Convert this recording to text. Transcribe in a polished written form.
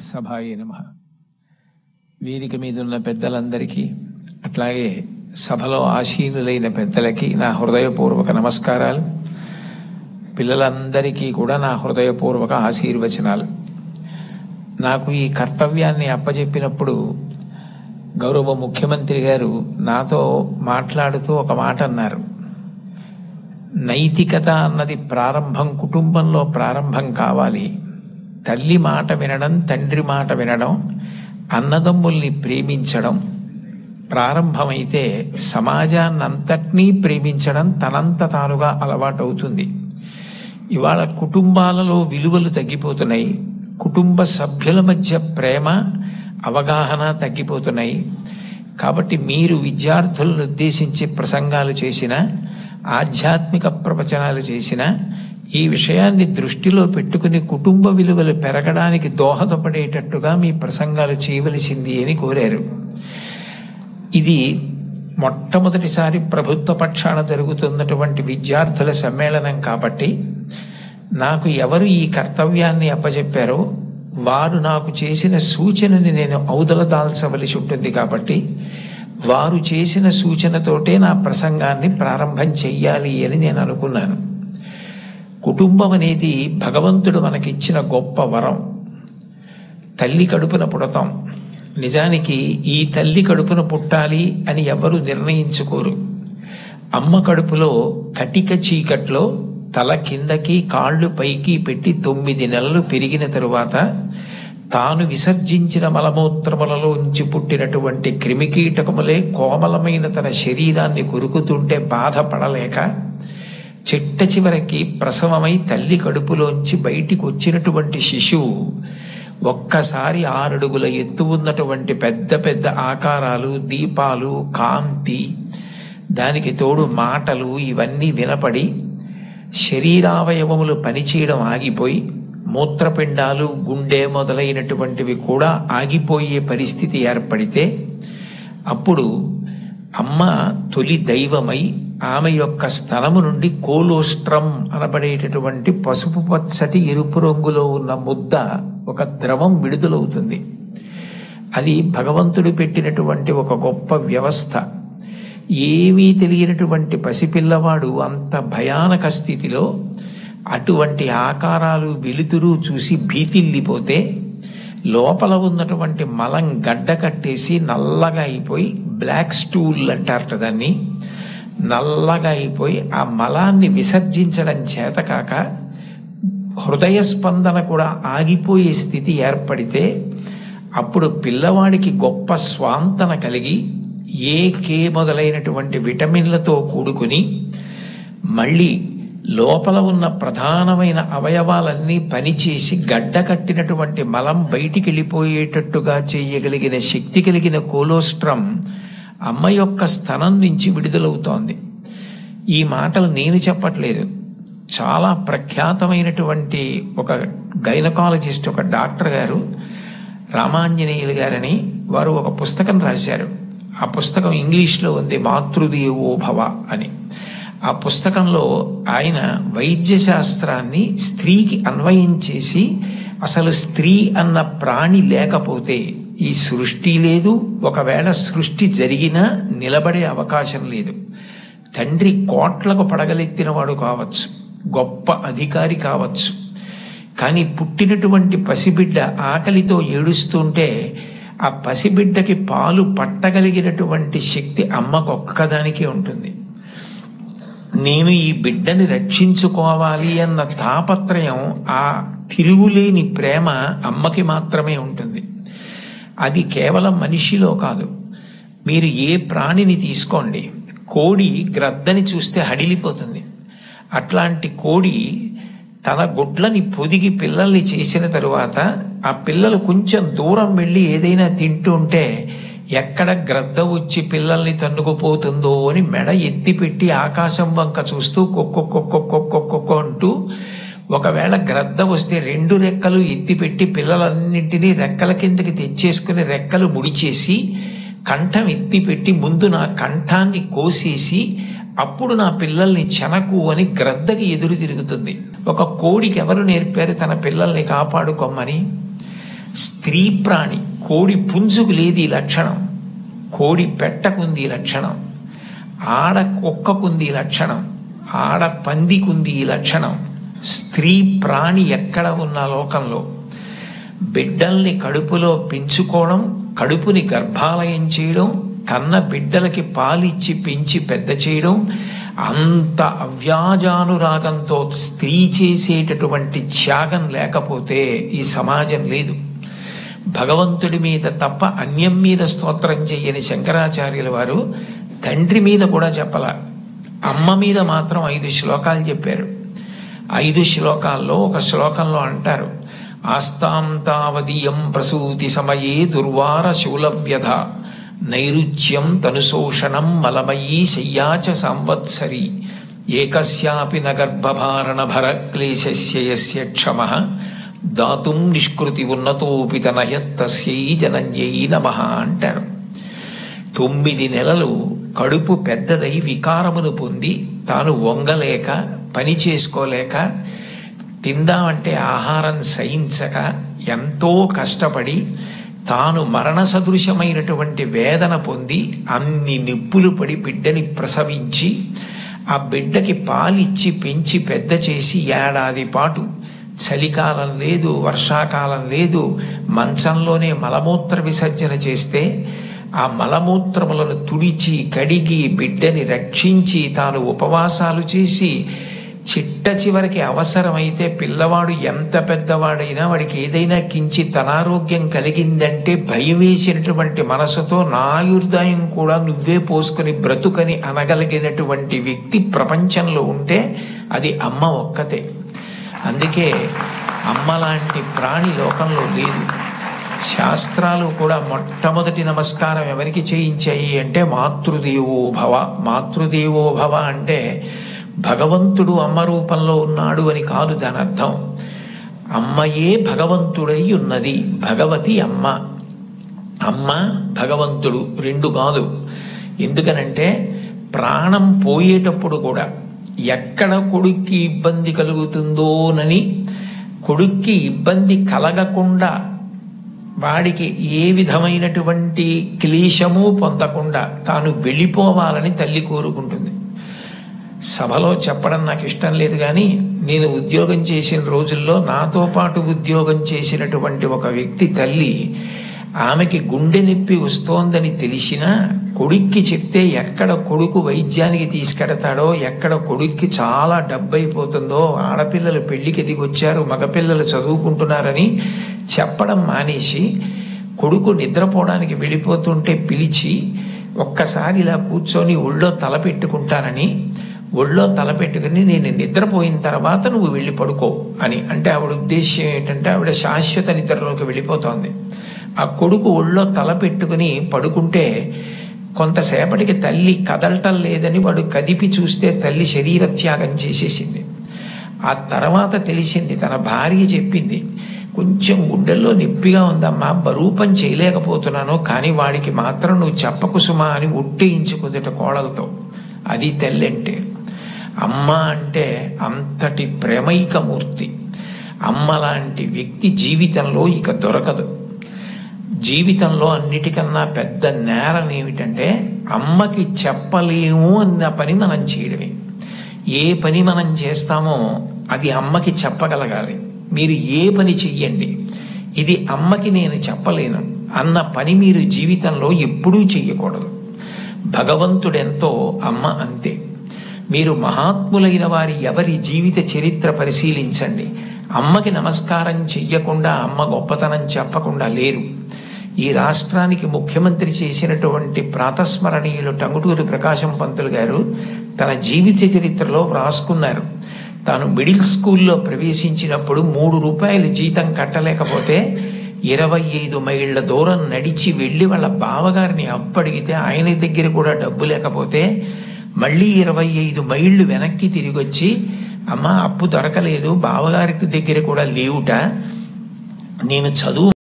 సభాయే నమః. వేదిక మీద ఉన్న పెద్దలందరికీ, అట్లాగే సభలో ఆసీనులైన పెద్దలకి నా హృదయపూర్వక నమస్కారాలు. పిల్లలందరికీ కూడా నా హృదయపూర్వక ఆశీర్వచనాలు. నాకు ఈ కర్తవ్యాన్ని అప్పచెప్పినప్పుడు గౌరవ ముఖ్యమంత్రి గారు నాతో మాట్లాడుతూ ఒక మాట అన్నారు. నైతికత అన్నది కుటుంబంలో ప్రారంభం కావాలి. తల్లి మాట వినడం, తండ్రి మాట వినడం, అన్నదమ్ముల్ని ప్రేమించడం ప్రారంభమైతే సమాజాన్నంతటినీ ప్రేమించడం తనంత తానుగా అలవాటవుతుంది. ఇవాళ కుటుంబాలలో విలువలు తగ్గిపోతున్నాయి. కుటుంబ సభ్యుల మధ్య ప్రేమ, అవగాహన తగ్గిపోతున్నాయి. కాబట్టి మీరు విద్యార్థులను ఉద్దేశించి ప్రసంగాలు చేసిన, ఆధ్యాత్మిక ప్రవచనాలు చేసిన ఈ విషయాన్ని దృష్టిలో పెట్టుకుని కుటుంబ విలువలు పెరగడానికి దోహదపడేటట్టుగా మీ ప్రసంగాలు చేయవలసింది అని కోరారు. ఇది మొట్టమొదటిసారి ప్రభుత్వ పక్షాన జరుగుతున్నటువంటి విద్యార్థుల సమ్మేళనం కాబట్టి నాకు ఎవరు ఈ కర్తవ్యాన్ని అప్పచెప్పారో వారు నాకు చేసిన సూచనని నేను ఔదలదాల్చవలసి ఉంటుంది. కాబట్టి వారు చేసిన సూచనతోటే నా ప్రసంగాన్ని ప్రారంభం చెయ్యాలి అని నేను అనుకున్నాను. కుటుంబం అనేది భగవంతుడు మనకిచ్చిన గొప్ప వరం. తల్లి కడుపున పుడతాం. నిజానికి ఈ తల్లి కడుపున పుట్టాలి అని ఎవరు నిర్ణయించుకోరు. అమ్మ కడుపులో కటిక చీకట్లో తల కిందకి కాళ్ళు పైకి పెట్టి 9 నెలలు పెరిగిన తరువాత తాను విసర్జించిన మలమూత్రములలోంచి పుట్టినటువంటి క్రిమికీటకములే కోమలమైన తన శరీరాన్ని కొరుకుతుంటే బాధపడలేక చిట్ట చివరికి ప్రసవమై తల్లి కడుపులోంచి బయటికి వచ్చినటువంటి శిశువు ఒక్కసారి 6 అడుగుల ఎత్తు ఉన్నటువంటి పెద్ద పెద్ద ఆకారాలు, దీపాలు, కాంతి, దానికి తోడు మాటలు ఇవన్నీ వినపడి శరీరావయవములు పనిచేయడం ఆగిపోయి మూత్రపిండాలు, గుండె మొదలైనటువంటివి కూడా ఆగిపోయే పరిస్థితి ఏర్పడితే అప్పుడు అమ్మ తొలి దైవమై ఆమె యొక్క స్తనము నుండి కోలోస్ట్రం అనబడేటటువంటి పసుపు పచ్చటి ఎరుపు రంగులో ఉన్న ముద్ద, ఒక ద్రవం విడుదలవుతుంది. అది భగవంతుడు పెట్టినటువంటి ఒక గొప్ప వ్యవస్థ. ఏమీ తెలియనటువంటి పసిపిల్లవాడు అంత భయానక స్థితిలో అటువంటి ఆకారాలు, వెలుతురు చూసి భీతిల్లిపోతే లోపల ఉన్నటువంటి మలం గడ్డ కట్టేసి నల్లగా అయిపోయి, బ్లాక్ స్టూల్ అంటారట దాన్ని, నల్లగా అయిపోయి ఆ మలాన్ని విసర్జించడం చేతకాక హృదయ స్పందన కూడా ఆగిపోయే స్థితి ఏర్పడితే అప్పుడు పిల్లవాడికి గొప్ప స్వాంతన కలిగి కే మొదలైనటువంటి విటమిన్లతో కూడుకుని మళ్ళీ లోపల ఉన్న ప్రధానమైన అవయవాలన్నీ పనిచేసి గడ్డ కట్టినటువంటి మలం బయటికి వెళ్ళిపోయేటట్టుగా చేయగలిగిన శక్తి కలిగిన కోలోస్ట్రం అమ్మ యొక్క స్తనం నుంచి విడుదలవుతోంది. ఈ మాటలు నేను చెప్పట్లేదు. చాలా ప్రఖ్యాతమైనటువంటి ఒక గైనకాలజిస్ట్, ఒక డాక్టర్ గారు, రామాంజనేయులు గారని, వారు ఒక పుస్తకం రాశారు. ఆ పుస్తకం ఇంగ్లీష్లో ఉంది, మాతృదేవో భవ అని. ఆ పుస్తకంలో ఆయన వైద్య శాస్త్రాన్ని స్త్రీకి అన్వయం చేసి అసలు స్త్రీ అన్న ప్రాణి లేకపోతే ఈ సృష్టి లేదు, ఒకవేళ సృష్టి జరిగినా నిలబడే అవకాశం లేదు. తండ్రి కోట్లకు పడగలెత్తినవాడు కావచ్చు, గొప్ప అధికారి కావచ్చు, కానీ పుట్టినటువంటి పసిబిడ్డ ఆకలితో ఏడుస్తుంటే ఆ పసిబిడ్డకి పాలు పట్టగలిగినటువంటి శక్తి అమ్మకొక్కదానికే ఉంటుంది. నేను ఈ బిడ్డని రక్షించుకోవాలి అన్న తాపత్రయం, ఆ తిరుగులేని ప్రేమ అమ్మకి మాత్రమే ఉంటుంది. అది కేవలం మనిషిలో కాదు. మీరు ఏ ప్రాణిని తీసుకోండి, కోడి గ్రద్దని చూస్తే హడిలిపోతుంది. అట్లాంటి కోడి తన గుడ్లని పొదిగి పిల్లల్ని చేసిన తరువాత ఆ పిల్లలు కొంచెం దూరం వెళ్ళి ఏదైనా తింటుంటే ఎక్కడ గ్రద్ద వచ్చి పిల్లల్ని తన్నుకుపోతుందో అని మెడ ఎత్తిపెట్టి ఆకాశం వంక చూస్తూ కొక్కొక్కొక్కొక్కొక్కొక్కొ అంటూ, ఒకవేళ గ్రద్ద వస్తే 2 రెక్కలు ఎత్తిపెట్టి పిల్లలన్నింటినీ రెక్కల కిందకి తెచ్చేసుకుని రెక్కలు ముడిచేసి కంఠం ఎత్తిపెట్టి ముందు నా కంఠాన్ని కోసేసి అప్పుడు నా పిల్లల్ని చెనకు అని గ్రద్దకి ఎదురు తిరుగుతుంది. ఒక కోడికి ఎవరు నేర్పారు తన పిల్లల్ని కాపాడుకోమని? స్త్రీ ప్రాణి, కోడి పుంజుకు లేదు ఈ లక్షణం, కోడి పెట్టకుంది ఈ లక్షణం, ఆడ కుక్కకుంది ఈ లక్షణం, ఆడ పందికుంది ఈ లక్షణం. స్త్రీ ప్రాణి ఎక్కడ ఉన్న లోకంలో బిడ్డల్ని కడుపులో పెంచుకోవడం, కడుపుని గర్భాలయం చేయడం, కన్న బిడ్డలకి పాలిచ్చి పెంచి పెద్ద చేయడం, అంత అవ్యాజానురాగంతో స్త్రీ చేసేటటువంటి త్యాగం లేకపోతే ఈ సమాజం లేదు. భగవంతుడి మీద తప్ప అన్యం మీద స్తోత్రం చెయ్యని శంకరాచార్యుల వారు తండ్రి మీద కూడా చెప్పల, అమ్మ మీద మాత్రం 5 శ్లోకాలు చెప్పారు. 5 శ్లోకాల్లో ఒక శ్లోకంలో అంటారు, ఆస్తాం తావదీయం ప్రసూతి సమయే దుర్వార శూలవ్యధ నైరుచ్యం తనుశోషణం మలమయీ శయ్యాచ సంవత్సరి ఏకస్యాపి నగర్భభారణ భర క్లేశస్య యస్య క్షమః దాతుం నిష్కృతి ఉన్నతోపి తనయత్తస్యై జనన్యై నమః అంటారు. 9 నెలలు కడుపు పెద్దదై వికారమును పొంది తాను వంగలేక పని చేసుకోలేక తిందామంటే ఆహారం సహించక ఎంతో కష్టపడి తాను మరణ సదృశమైనటువంటి వేదన పొంది అన్ని నిప్పులు పడి బిడ్డని ప్రసవించి ఆ బిడ్డకి పాలిచ్చి పెంచి పెద్ద చేసి ఏడాది పాటు చలికాలం లేదు, వర్షాకాలం లేదు, మంచంలోనే మలమూత్ర విసర్జన చేస్తే ఆ మలమూత్రములను తుడిచి కడిగి బిడ్డని రక్షించి తాను ఉపవాసాలు చేసి చిట్ట చివరికి అవసరమైతే పిల్లవాడు ఎంత పెద్దవాడైనా వాడికి ఏదైనా కించిత్ అనారోగ్యం కలిగిందంటే భయం వేసినటువంటి మనసుతో నా ఆయుర్దాయం కూడా నువ్వే పోసుకొని బ్రతుకని అనగలిగినటువంటి వ్యక్తి ప్రపంచంలో ఉంటే అది అమ్మ ఒక్కతే. అందుకే అమ్మ లాంటి ప్రాణి లోకంలో లేదు. శాస్త్రాలు కూడా మొట్టమొదటి నమస్కారం ఎవరికి చేయించాయి అంటే మాతృదేవో భవ. మాతృదేవో భవ అంటే భగవంతుడు అమ్మ రూపంలో ఉన్నాడు అని కాదు దాని అర్థం. అమ్మయే భగవంతుడై ఉన్నది, భగవతి అమ్మ. అమ్మ భగవంతుడు రెండు కాదు. ఎందుకనంటే ప్రాణం పోయేటప్పుడు కూడా ఎక్కడ కొడుక్కి ఇబ్బంది కలుగుతుందోనని కొడుక్కి ఇబ్బంది కలగకుండా వాడికి ఏ విధమైనటువంటి క్లేశము పొందకుండా తాను వెళ్ళిపోవాలని తల్లి కోరుకుంటుంది. సభలో చెప్పడం నాకు ఇష్టం లేదు, కానీ నేను ఉద్యోగం చేసిన రోజుల్లో నాతో పాటు ఉద్యోగం చేసినటువంటి ఒక వ్యక్తి తల్లి, ఆమెకి గుండె నొప్పి వస్తోందని తెలిసినా కొడుక్కి చెప్తే ఎక్కడ కొడుకు వైద్యానికి తీసుకెడతాడో, ఎక్కడ కొడుక్కి చాలా డబ్బైపోతుందో, ఆడపిల్లలు పెళ్లికి దిగొచ్చారు, మగపిల్లలు చదువుకుంటున్నారని చెప్పడం మానేసి కొడుకు నిద్రపోవడానికి వెళ్ళిపోతుంటే పిలిచి ఒక్కసారి ఇలా కూర్చొని ఒళ్ళో తల పెట్టుకుంటానని, ఒళ్ళో తలపెట్టుకుని నేను నిద్రపోయిన తర్వాత నువ్వు వెళ్ళి పడుకో అని అంటే ఆవిడ ఉద్దేశ్యం ఏంటంటే ఆవిడ శాశ్వత నిద్రలోకి వెళ్ళిపోతోంది. ఆ కొడుకు ఒళ్ళో తల పెట్టుకుని పడుకుంటే కొంతసేపటికి తల్లి కదలటం లేదని వాడు కదిపి చూస్తే తల్లి శరీర త్యాగం చేసేసింది. ఆ తర్వాత తెలిసింది, తన భార్య చెప్పింది, కొంచెం గుండెల్లో నొప్పిగా ఉందమ్మా, బరువు పని చేయలేకపోతున్నాను, కానీ వాడికి మాత్రం నువ్వు చెప్పకు సుమా అని ఒట్టేయించుకుందట కోడలతో. అది తల్లి అంటే. అమ్మ అంటే అంతటి ప్రేమైకమూర్తి. అమ్మ లాంటి వ్యక్తి జీవితంలో ఇక దొరకదు. జీవితంలో అన్నిటికన్నా పెద్ద నేరం ఏమిటంటే అమ్మకి చెప్పలేము అన్న పని మనం చేయడమే. ఏ పని మనం చేస్తామో అది అమ్మకి చెప్పగలగాలి. మీరు ఏ పని చెయ్యండి, ఇది అమ్మకి నేను చెప్పలేను అన్న పని మీరు జీవితంలో ఎప్పుడూ చెయ్యకూడదు. భగవంతుడెంతో అమ్మ అంతే. మీరు మహాత్ములైన వారి ఎవరి జీవిత చరిత్ర పరిశీలించండి. అమ్మకి నమస్కారం చెయ్యకుండా, అమ్మ గొప్పతనం చెప్పకుండా లేరు. ఈ రాష్ట్రానికి ముఖ్యమంత్రి చేసినటువంటి ప్రాతస్మరణీయులు టంగుటూరి ప్రకాశం పంతులు గారు తన జీవిత చరిత్రలో వ్రాసుకున్నారు. తాను మిడిల్ స్కూల్లో ప్రవేశించినప్పుడు 3 రూపాయలు జీతం కట్టలేకపోతే 25 మైళ్ళ దూరం నడిచి వెళ్ళి వాళ్ళ బావగారిని అప్పడిగితే ఆయన దగ్గర కూడా డబ్బు లేకపోతే మళ్ళీ 25 మైళ్ళు వెనక్కి తిరిగి వచ్చి, అమ్మ అప్పు దొరకలేదు, బావగారికి దగ్గర కూడా లేవుట, నేను చదువు